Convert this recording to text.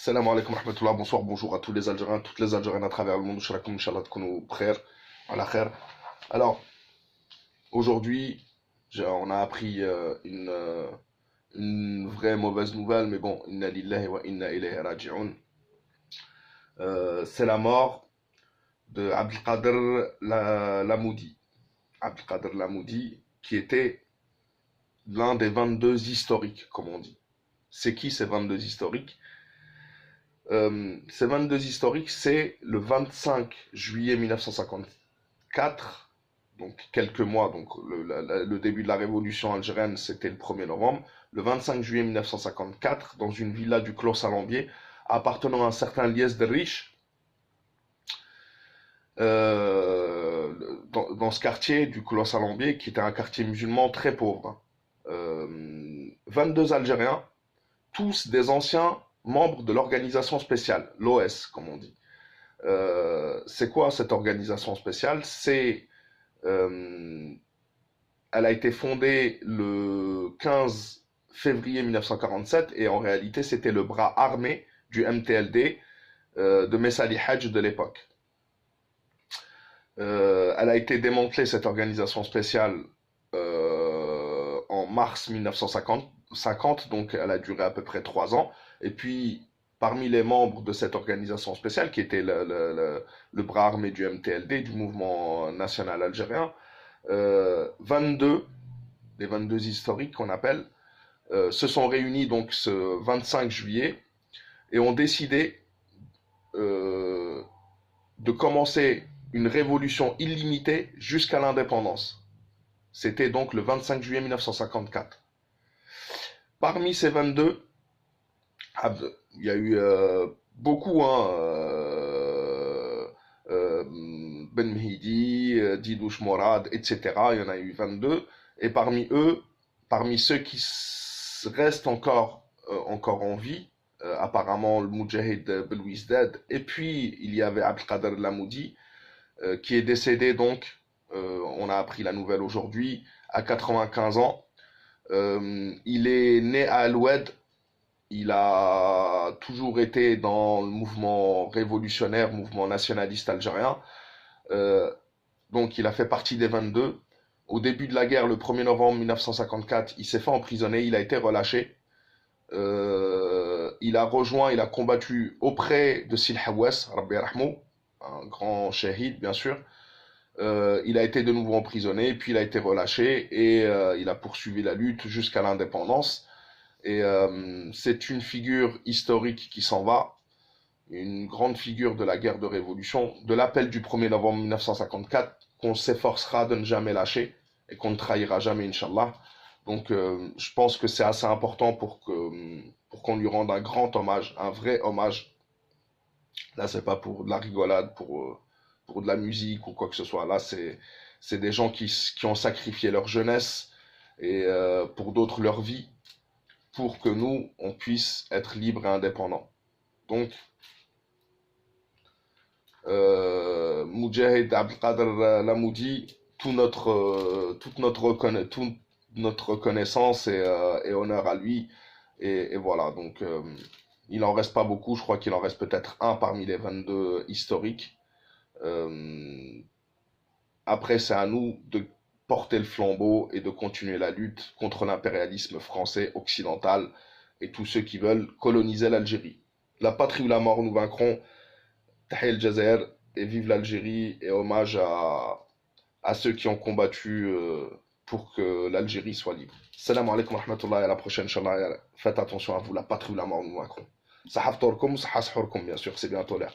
Salam alaikum wa rahmatullah, bonsoir, bonjour à tous les Algériens, toutes les Algériennes à travers le monde. Shalakoum, Inch'Allah, tkounou bkhair, ala khair. Alors, aujourd'hui, on a appris une vraie mauvaise nouvelle, mais bon, inna lillahi wa inna ilayhi raji'un. C'est la mort de Abdelkader Lamoudi. Abdelkader Lamoudi, qui était l'un des 22 historiques, comme on dit. C'est qui ces 22 historiques? Ces 22 historiques, c'est le 25 juillet 1954, donc quelques mois, donc le début de la révolution algérienne, c'était le 1er novembre. Le 25 juillet 1954, dans une villa du Clos Salambier, appartenant à un certain Lies de Riche, dans ce quartier du Clos Salambier, qui était un quartier musulman très pauvre. 22 Algériens, tous des anciens membres de l'organisation spéciale, l'OS, comme on dit. C'est quoi cette organisation spéciale? Elle a été fondée le 15 février 1947 et en réalité c'était le bras armé du MTLD de Messali Hadj de l'époque. Elle a été démantelée, cette organisation spéciale, en mars 1950, donc elle a duré à peu près 3 ans. Et puis, parmi les membres de cette organisation spéciale, qui était le bras armé du MTLD, du mouvement national algérien, 22, les 22 historiques qu'on appelle, se sont réunis donc ce 25 juillet et ont décidé de commencer une révolution illimitée jusqu'à l'indépendance. C'était donc le 25 juillet 1954. Parmi ces 22, il y a eu beaucoup, Ben Mhidi, Didouche Morad, etc. Il y en a eu 22. Et parmi eux, parmi ceux qui restent encore en vie, apparemment le Moudjahid Belouizdad, et puis il y avait Abdelkader Lamoudi, qui est décédé donc, on a appris la nouvelle aujourd'hui, à 95 ans. Il est né à Al-Oued. Il a toujours été dans le mouvement révolutionnaire, mouvement nationaliste algérien. Donc il a fait partie des 22. Au début de la guerre, le 1er novembre 1954, il s'est fait emprisonner, il a été relâché. Il a combattu auprès de Sil Hawes, Rabbi Rahmou, un grand shahid bien sûr. Il a été de nouveau emprisonné, puis il a été relâché et il a poursuivi la lutte jusqu'à l'indépendance. Et c'est une figure historique qui s'en va, une grande figure de la guerre de révolution, de l'appel du 1er novembre 1954, qu'on s'efforcera de ne jamais lâcher et qu'on ne trahira jamais, Inch'Allah. Donc je pense que c'est assez important pour qu'on lui rende un grand hommage, un vrai hommage. Là, c'est pas pour de la rigolade, pour de la musique ou quoi que ce soit. Là, c'est des gens qui ont sacrifié leur jeunesse et pour d'autres leur vie, pour que nous, on puisse être libres et indépendants. Donc, Moudjahid Abdelkader Lamoudi, toute notre reconnaissance et honneur à lui. Et voilà, donc il en reste pas beaucoup, je crois qu'il en reste peut-être un parmi les 22 historiques. Après, c'est à nous de porter le flambeau et de continuer la lutte contre l'impérialisme français occidental et tous ceux qui veulent coloniser l'Algérie. La patrie ou la mort, nous vaincrons. Tahia el Jazer et vive l'Algérie et hommage à ceux qui ont combattu pour que l'Algérie soit libre. Salam alaikum wa rahmatullah et à la prochaine, Inch'Allah. Faites attention à vous, la patrie ou la mort, nous vaincrons. Sahaf torkum, sahas horkum, bien sûr, c'est bientôt l'heure.